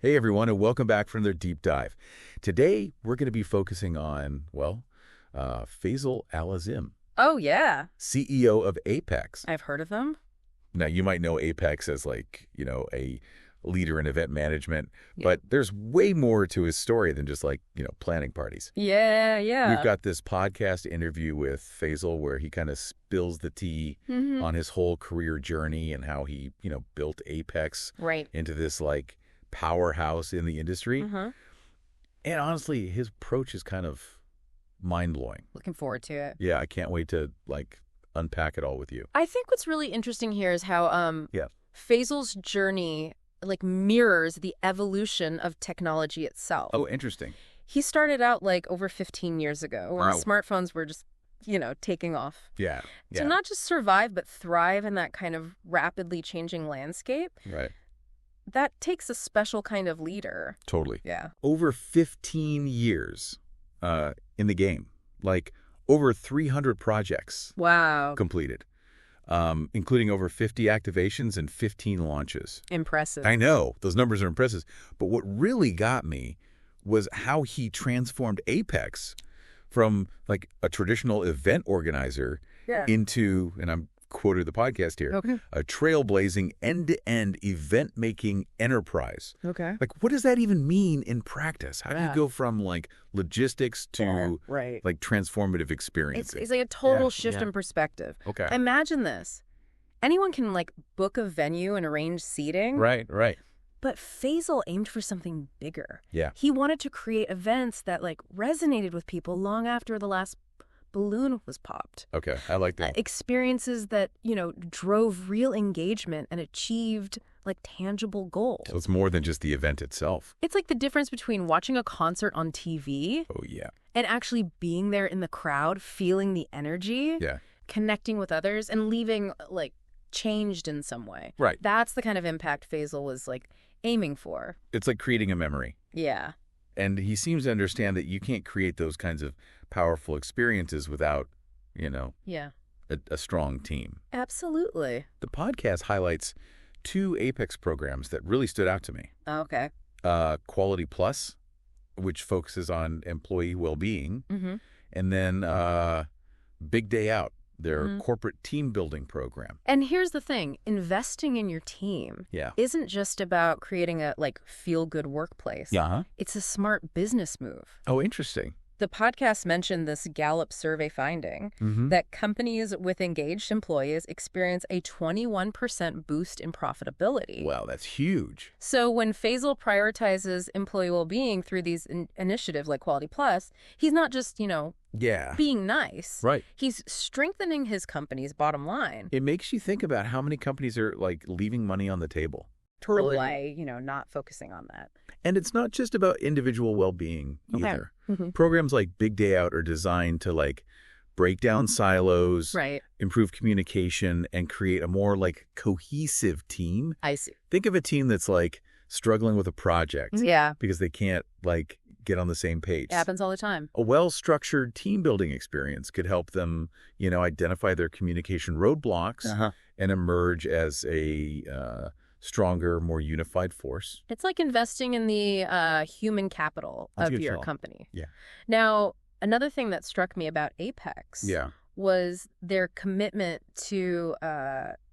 Hey everyone, and welcome back for another deep dive. Today, we're going to be focusing on, Faisal Al-Azm, Oh, yeah. CEO of Apex. I've heard of them. Now, you might know Apex as a leader in event management, but there's way more to his story than just planning parties. Yeah. We've got this podcast interview with Faisal where he kind of spills the tea on his whole career journey and how he, built Apex into this powerhouse in the industry. And honestly, his approach is kind of mind-blowing. Looking forward to it. Yeah, I can't wait to unpack it all with you. I think what's really interesting here is how Faisal's journey mirrors the evolution of technology itself. Oh, interesting. He started out over 15 years ago when smartphones were just, taking off. Yeah. To not just survive, but thrive in that kind of rapidly changing landscape. Right. That takes a special kind of leader. Totally. Yeah. Over 15 years in the game, over 300 projects completed, including over 50 activations and 15 launches. Impressive. I know. Those numbers are impressive. But what really got me was how he transformed Apex from a traditional event organizer into, and I'm quoted the podcast here, a trailblazing end-to-end event-making enterprise. Okay. What does that even mean in practice? How do you go from logistics to transformative experiences? It's a total shift in perspective. Okay. Imagine this. Anyone can book a venue and arrange seating. Right. But Faisal aimed for something bigger. Yeah. He wanted to create events that resonated with people long after the last balloon was popped. Okay, I like that. Experiences that, drove real engagement and achieved tangible goals. So it's more than just the event itself. It's the difference between watching a concert on TV and actually being there in the crowd, feeling the energy, connecting with others, and leaving changed in some way. Right. That's the kind of impact Faisal was aiming for. It's like creating a memory. Yeah. And he seems to understand that you can't create those kinds of powerful experiences without, a strong team. Absolutely. The podcast highlights 2 Apex programs that really stood out to me. Okay. QualityPlus, which focuses on employee well-being, and then Big DAYOUT, their corporate team building program. And here's the thing, investing in your team isn't just about creating a feel-good workplace. Yeah. It's a smart business move. Oh, interesting. The podcast mentioned this Gallup survey finding that companies with engaged employees experience a 21% boost in profitability. Wow, that's huge. So when Faisal prioritizes employee well-being through these initiatives like QualityPlus, he's not just, being nice. Right. He's strengthening his company's bottom line. It makes you think about how many companies are leaving money on the table. Totally. By, not focusing on that. And it's not just about individual well-being either. Programs like Big DAYOUT are designed to break down silos, improve communication, and create a more cohesive team. I see. Think of a team that's struggling with a project. Yeah. Because they can't get on the same page. It happens all the time. A well-structured team building experience could help them, identify their communication roadblocks and emerge as a stronger, more unified force. It's like investing in the human capital of your company. Yeah. Now, another thing that struck me about Apex was their commitment to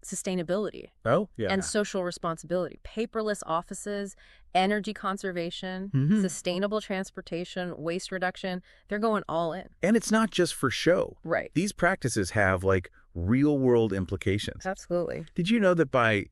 sustainability and social responsibility. Paperless offices, energy conservation, sustainable transportation, waste reduction. They're going all in. And it's not just for show. Right. These practices have real-world implications. Absolutely. Did you know that by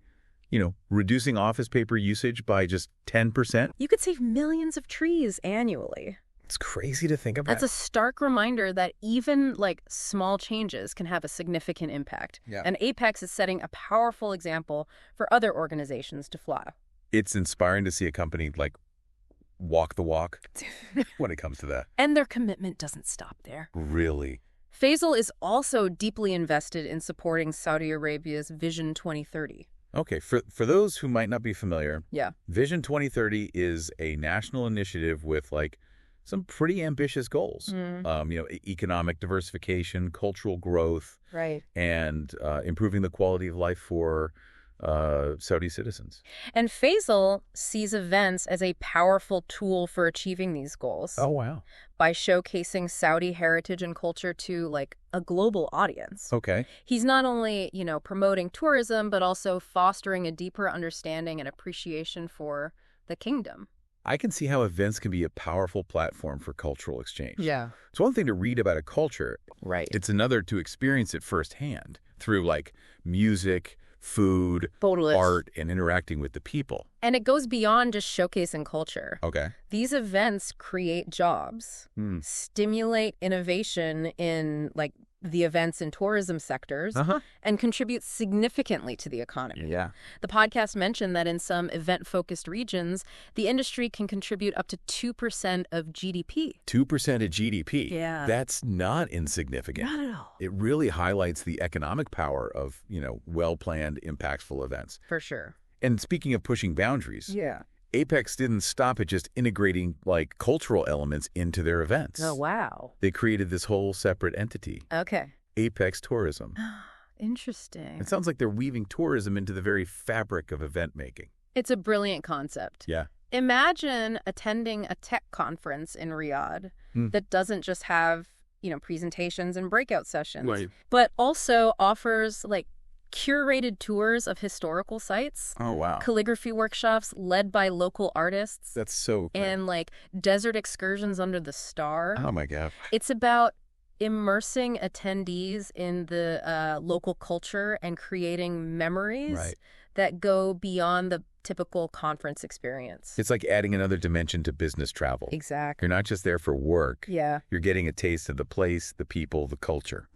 reducing office paper usage by just 10%? You could save millions of trees annually. It's crazy to think about. That's a stark reminder that even small changes can have a significant impact. Yeah. And Apex is setting a powerful example for other organizations to follow. It's inspiring to see a company walk the walk when it comes to that. And their commitment doesn't stop there. Really? Faisal is also deeply invested in supporting Saudi Arabia's Vision 2030. Okay, for those who might not be familiar, Yeah. Vision 2030 is a national initiative with some pretty ambitious goals. Economic diversification, cultural growth, Right. and improving the quality of life for Saudi citizens. And Faisal sees events as a powerful tool for achieving these goals. Oh, wow. By showcasing Saudi heritage and culture to, like, a global audience. Okay. He's not only, promoting tourism, but also fostering a deeper understanding and appreciation for the kingdom. I can see how events can be a powerful platform for cultural exchange. Yeah. It's one thing to read about a culture. Right. It's another to experience it firsthand through, like, music, food, art, and interacting with the people. And it goes beyond just showcasing culture. Okay. These events create jobs, stimulate innovation in, like, the events and tourism sectors, and contribute significantly to the economy. Yeah. The podcast mentioned that in some event-focused regions, the industry can contribute up to 2% of GDP. 2% of GDP. Yeah. That's not insignificant. Not at all. It really highlights the economic power of, well-planned, impactful events. For sure. And speaking of pushing boundaries. Yeah. Apex didn't stop at just integrating, like, cultural elements into their events. Oh, wow. They created this whole separate entity. Okay. Apex Tourism. Interesting. It sounds like they're weaving tourism into the very fabric of event making. It's a brilliant concept. Yeah. Imagine attending a tech conference in Riyadh that doesn't just have, presentations and breakout sessions, Right. but also offers, like, curated tours of historical sites. Oh, wow. Calligraphy workshops led by local artists. That's so cool. And, like, desert excursions under the star. Oh, my God. It's about immersing attendees in the local culture and creating memories that go beyond the typical conference experience. It's like adding another dimension to business travel. Exactly. You're not just there for work. Yeah. You're getting a taste of the place, the people, the culture.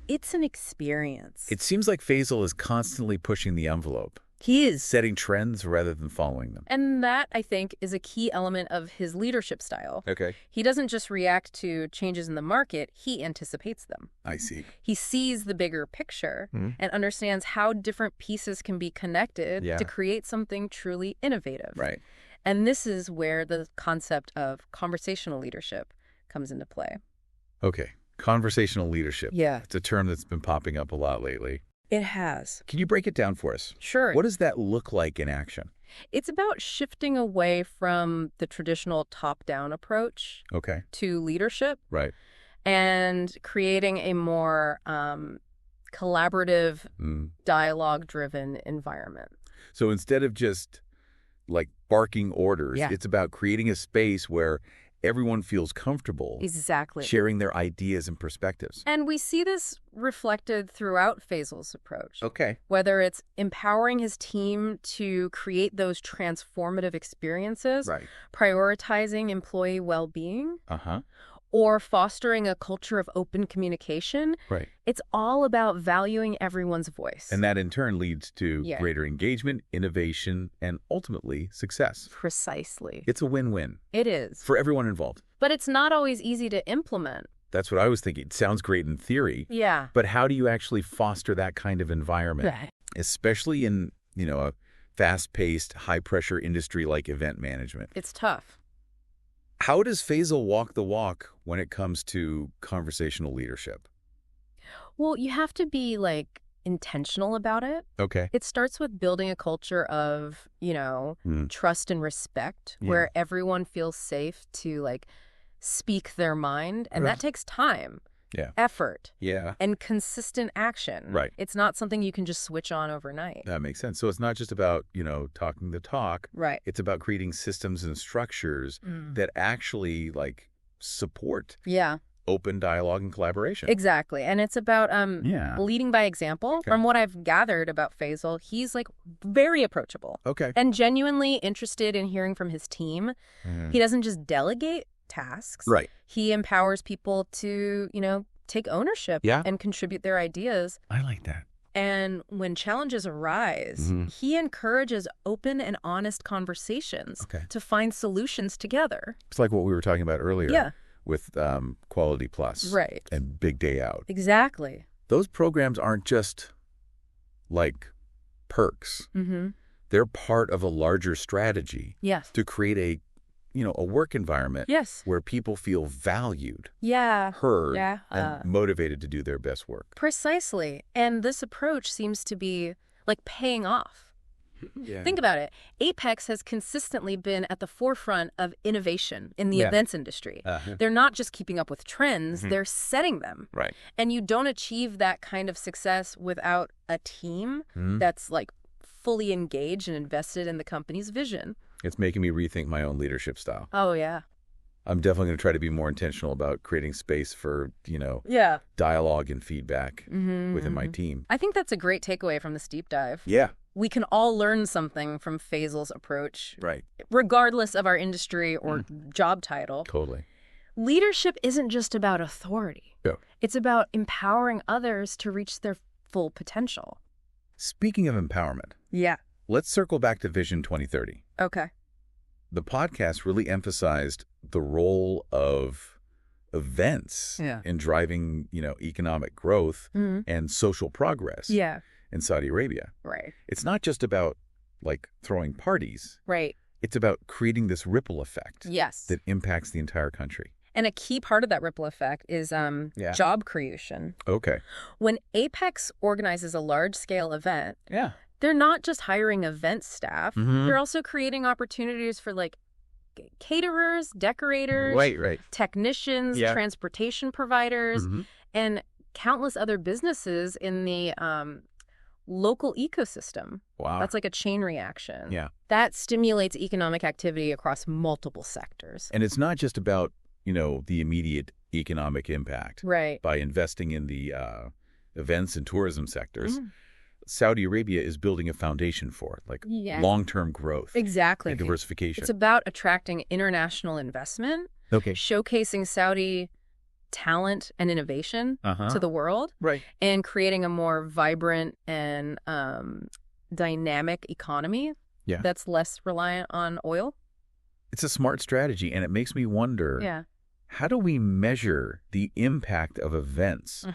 It's an experience. It seems like Faisal is constantly pushing the envelope. He is. Setting trends rather than following them. And that, I think, is a key element of his leadership style. Okay. He doesn't just react to changes in the market, he anticipates them. I see. He sees the bigger picture and understands how different pieces can be connected to create something truly innovative. Right. And this is where the concept of conversational leadership comes into play. Okay. Conversational leadership. Yeah. It's a term that's been popping up a lot lately. It has. Can you break it down for us? Sure. What does that look like in action? It's about shifting away from the traditional top-down approach to leadership. Right. And creating a more collaborative, dialogue-driven environment. So instead of just, like, barking orders, it's about creating a space where everyone feels comfortable sharing their ideas and perspectives. And we see this reflected throughout Faisal's approach. Okay. Whether it's empowering his team to create those transformative experiences, prioritizing employee well-being, or fostering a culture of open communication. Right. It's all about valuing everyone's voice. And that in turn leads to greater engagement, innovation, and ultimately success. Precisely. It's a win-win. It is. For everyone involved. But it's not always easy to implement. That's what I was thinking. It sounds great in theory. Yeah. But how do you actually foster that kind of environment? Right. Especially in, a fast-paced, high-pressure industry like event management. It's tough. How does Faisal walk the walk when it comes to conversational leadership? Well, you have to be, like, intentional about it. Okay. It starts with building a culture of, trust and respect where everyone feels safe to, like, speak their mind. And that takes time. Effort. And consistent action. Right. It's not something you can just switch on overnight. That makes sense. So it's not just about, talking the talk. Right. It's about creating systems and structures that actually, like, support open dialogue and collaboration. Exactly. And it's about leading by example. Okay. From what I've gathered about Faisal, he's, like, very approachable. Okay. And genuinely interested in hearing from his team. He doesn't just delegate tasks. Right. He empowers people to, take ownership and contribute their ideas. I like that. And when challenges arise, he encourages open and honest conversations to find solutions together. It's like what we were talking about earlier with QualityPlus and Big DAYOUT. Exactly. Those programs aren't just like perks. They're part of a larger strategy to create a work environment where people feel valued, heard, and motivated to do their best work. Precisely. And this approach seems to be like paying off. Yeah. Think about it. Apex has consistently been at the forefront of innovation in the events industry. They're not just keeping up with trends, they're setting them. Right. And you don't achieve that kind of success without a team that's like fully engaged and invested in the company's vision. It's making me rethink my own leadership style. Oh, yeah. I'm definitely going to try to be more intentional about creating space for, dialogue and feedback within my team. I think that's a great takeaway from this deep dive. Yeah. We can all learn something from Faisal's approach. Right. Regardless of our industry or job title. Totally. Leadership isn't just about authority. Yeah. It's about empowering others to reach their full potential. Speaking of empowerment. Yeah. Let's circle back to Vision 2030. Okay. The podcast really emphasized the role of events in driving, economic growth and social progress in Saudi Arabia. Right. It's not just about, like, throwing parties. Right. It's about creating this ripple effect that impacts the entire country. And a key part of that ripple effect is job creation. Okay. When Apex organizes a large-scale event, they're not just hiring event staff. They're also creating opportunities for, like, caterers, decorators, technicians, transportation providers, and countless other businesses in the local ecosystem. Wow. That's like a chain reaction. Yeah. That stimulates economic activity across multiple sectors. And it's not just about, the immediate economic impact. Right. By investing in the events and tourism sectors. Saudi Arabia is building a foundation for it, like long-term growth. Exactly. And diversification. It's about attracting international investment, showcasing Saudi talent and innovation to the world, and creating a more vibrant and dynamic economy that's less reliant on oil. It's a smart strategy, and it makes me wonder, how do we measure the impact of events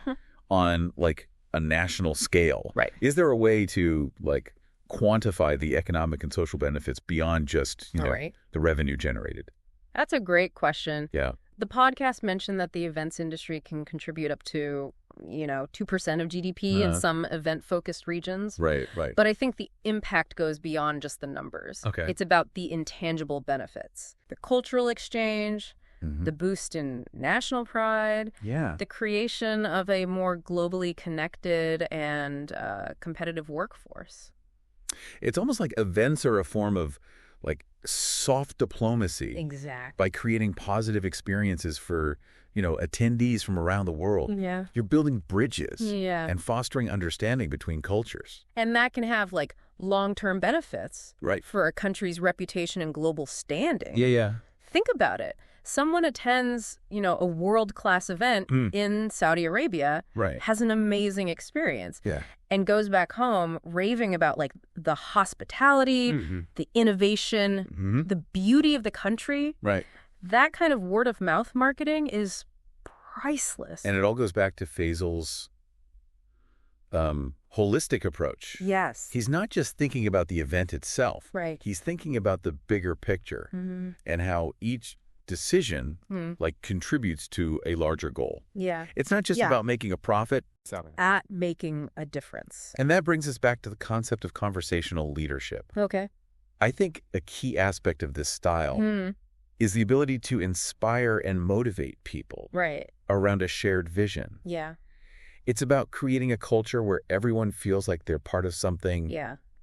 on, like, a national scale? Right. Is there a way to, like, quantify the economic and social benefits beyond just, the revenue generated? That's a great question. Yeah. The podcast mentioned that the events industry can contribute up to, 2% of GDP in some event-focused regions. Right. But I think the impact goes beyond just the numbers. Okay. It's about the intangible benefits. The cultural exchange, the boost in national pride, the creation of a more globally connected and competitive workforce. It's almost like events are a form of, like, soft diplomacy. Exactly. By creating positive experiences for, attendees from around the world. Yeah. You're building bridges and fostering understanding between cultures. And that can have, like, long-term benefits for a country's reputation and global standing. Yeah. Think about it. Someone attends, a world-class event in Saudi Arabia, has an amazing experience, and goes back home raving about, like, the hospitality, the innovation, the beauty of the country. Right. That kind of word-of-mouth marketing is priceless. And it all goes back to Faisal's holistic approach. Yes. He's not just thinking about the event itself. Right. He's thinking about the bigger picture and how each decision like contributes to a larger goal. Yeah. It's not just about making a profit. At making a difference. And that brings us back to the concept of conversational leadership. Okay. I think a key aspect of this style is the ability to inspire and motivate people around a shared vision. Yeah. It's about creating a culture where everyone feels like they're part of something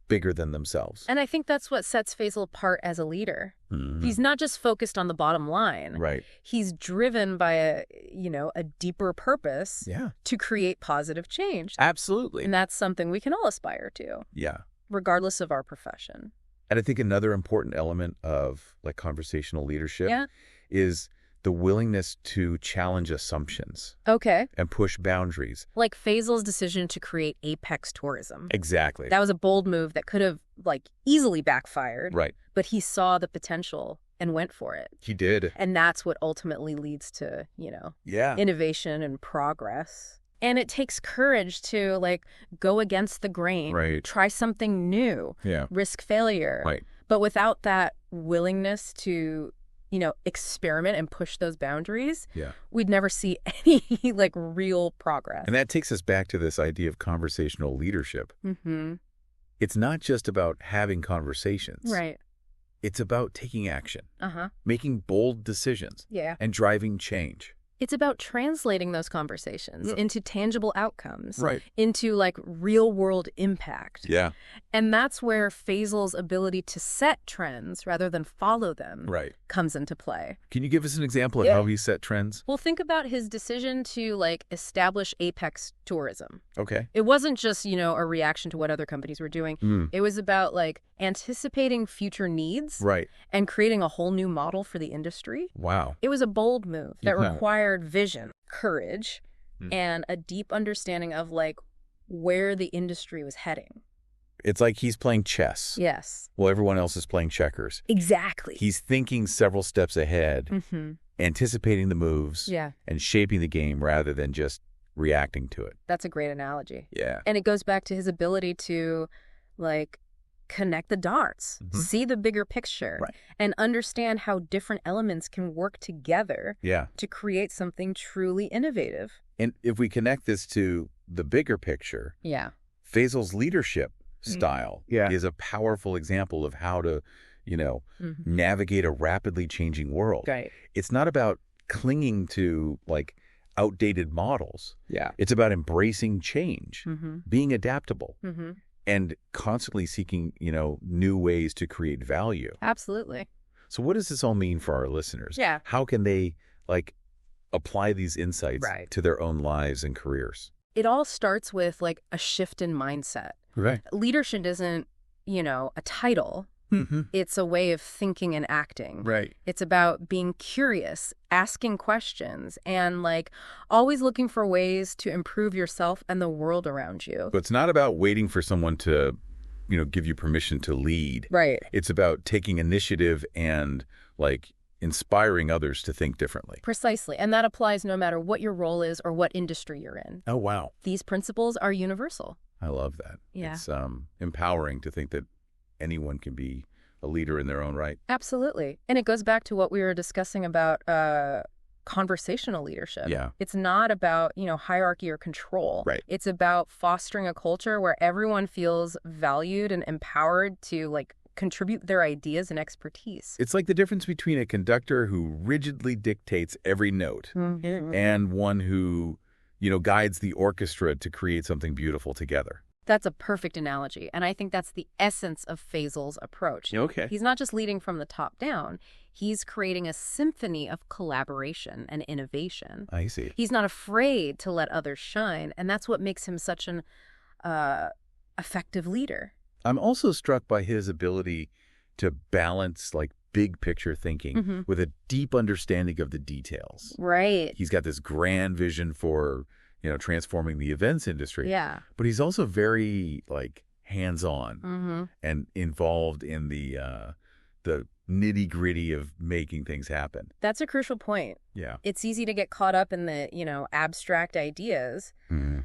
bigger than themselves. And I think that's what sets Faisal apart as a leader. He's not just focused on the bottom line. Right. He's driven by a deeper purpose to create positive change. Absolutely. And that's something we can all aspire to. Yeah. Regardless of our profession. And I think another important element of, like, conversational leadership is the willingness to challenge assumptions. Okay. And push boundaries. Like Faisal's decision to create Apex Tourism. Exactly. That was a bold move that could have, like, easily backfired. Right. But he saw the potential and went for it. He did. And that's what ultimately leads to, innovation and progress. And it takes courage to, like, go against the grain. Right. Try something new. Yeah. Risk failure. Right. But without that willingness to, experiment and push those boundaries, we'd never see any, like, real progress. And that takes us back to this idea of conversational leadership. it's not just about having conversations. Right. It's about taking action, making bold decisions, and driving change. It's about translating those conversations into tangible outcomes, into like real world impact. Yeah. And that's where Faisal's ability to set trends rather than follow them comes into play. Can you give us an example of how he set trends? Well, think about his decision to like establish apex tourism. Okay. It wasn't just, you know, a reaction to what other companies were doing. It was about like anticipating future needs and creating a whole new model for the industry. Wow. It was a bold move that required vision, courage, and a deep understanding of like where the industry was heading. It's like he's playing chess. Yes. While everyone else is playing checkers. Exactly. He's thinking several steps ahead, anticipating the moves, and shaping the game rather than just reacting to it. That's a great analogy. Yeah. And it goes back to his ability to like connect the dots, see the bigger picture, and understand how different elements can work together to create something truly innovative. And if we connect this to the bigger picture, Faisal's leadership style is a powerful example of how to, you know, navigate a rapidly changing world. Right. It's not about clinging to like outdated models. Yeah. It's about embracing change, being adaptable. And constantly seeking, you know, new ways to create value. Absolutely. So what does this all mean for our listeners? Yeah. How can they, like, apply these insights to their own lives and careers? It all starts with, like, a shift in mindset. Right. Leadership isn't, you know, a title. It's a way of thinking and acting. Right. It's about being curious, asking questions, and like always looking for ways to improve yourself and the world around you. But it's not about waiting for someone to, you know, give you permission to lead. Right. It's about taking initiative and like inspiring others to think differently. Precisely. And that applies no matter what your role is or what industry you're in. Oh, wow. These principles are universal. I love that. Yeah. It's empowering to think that anyone can be a leader in their own right. Absolutely. And it goes back to what we were discussing about conversational leadership. Yeah. It's not about, you know, hierarchy or control. Right. It's about fostering a culture where everyone feels valued and empowered to like contribute their ideas and expertise. It's like the difference between a conductor who rigidly dictates every note and one who, you know, guides the orchestra to create something beautiful together. That's a perfect analogy, and I think that's the essence of Faisal's approach. Okay. He's not just leading from the top down. He's creating a symphony of collaboration and innovation. I see. He's not afraid to let others shine, and that's what makes him such an effective leader. I'm also struck by his ability to balance, like, big picture thinking with a deep understanding of the details. Right. He's got this grand vision for, you know, transforming the events industry. Yeah. But he's also very, like, hands-on and involved in the nitty-gritty of making things happen. That's a crucial point. Yeah. It's easy to get caught up in the, you know, abstract ideas,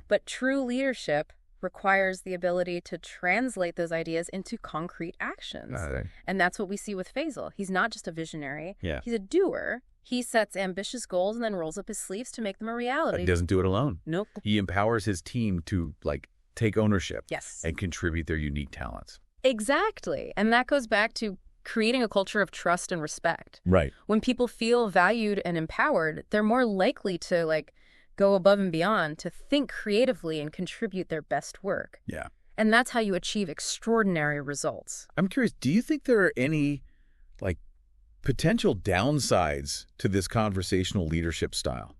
but true leadership requires the ability to translate those ideas into concrete actions. And that's what we see with Faisal. He's not just a visionary. Yeah. He's a doer. He sets ambitious goals and then rolls up his sleeves to make them a reality. He doesn't do it alone. Nope. He empowers his team to, like, take ownership. Yes. And contribute their unique talents. Exactly. And that goes back to creating a culture of trust and respect. Right. When people feel valued and empowered, they're more likely to, like, go above and beyond, to think creatively and contribute their best work. Yeah. And that's how you achieve extraordinary results. I'm curious, do you think there are any, like, potential downsides to this conversational leadership style?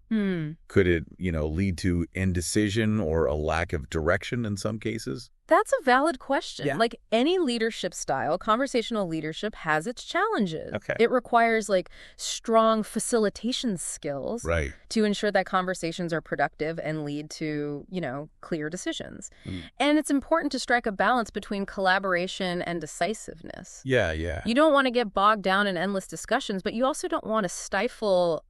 Could it, you know, lead to indecision or a lack of direction in some cases? That's a valid question. Yeah. Like any leadership style, conversational leadership has its challenges. Okay. It requires like strong facilitation skills to ensure that conversations are productive and lead to, you know, clear decisions. And it's important to strike a balance between collaboration and decisiveness. Yeah, yeah. You don't want to get bogged down in endless discussions, but you also don't want to stifle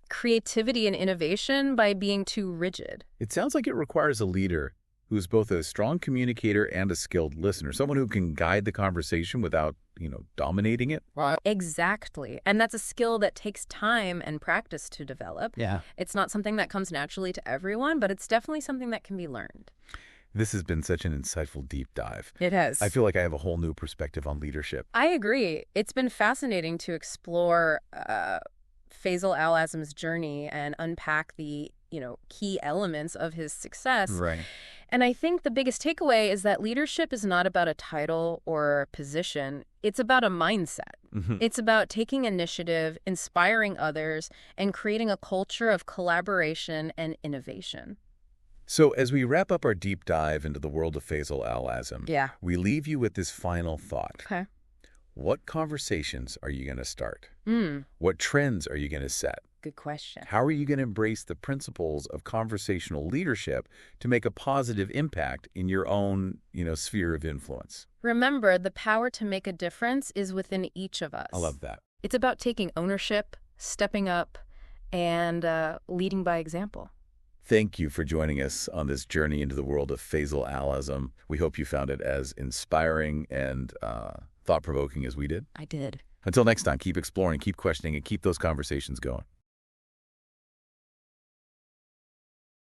creativity and innovation by being too rigid. It sounds like it requires a leader who's both a strong communicator and a skilled listener, someone who can guide the conversation without, you know, dominating it. Exactly. And that's a skill that takes time and practice to develop. Yeah. It's not something that comes naturally to everyone, but it's definitely something that can be learned. This has been such an insightful deep dive. It has. I feel like I have a whole new perspective on leadership. I agree. It's been fascinating to explore Faisal Al-Azm's journey and unpack the, key elements of his success. Right. And I think the biggest takeaway is that leadership is not about a title or a position. It's about a mindset. Mm-hmm. It's about taking initiative, inspiring others, and creating a culture of collaboration and innovation. So as we wrap up our deep dive into the world of Faisal Al-Azm, we leave you with this final thought. Okay. What conversations are you going to start? What trends are you going to set? Good question. How are you going to embrace the principles of conversational leadership to make a positive impact in your own, sphere of influence? Remember, the power to make a difference is within each of us. I love that. It's about taking ownership, stepping up, and leading by example. Thank you for joining us on this journey into the world of Faisal Al-Azm. We hope you found it as inspiring and thought-provoking as we did. I did. Until next time, keep exploring, keep questioning, and keep those conversations going.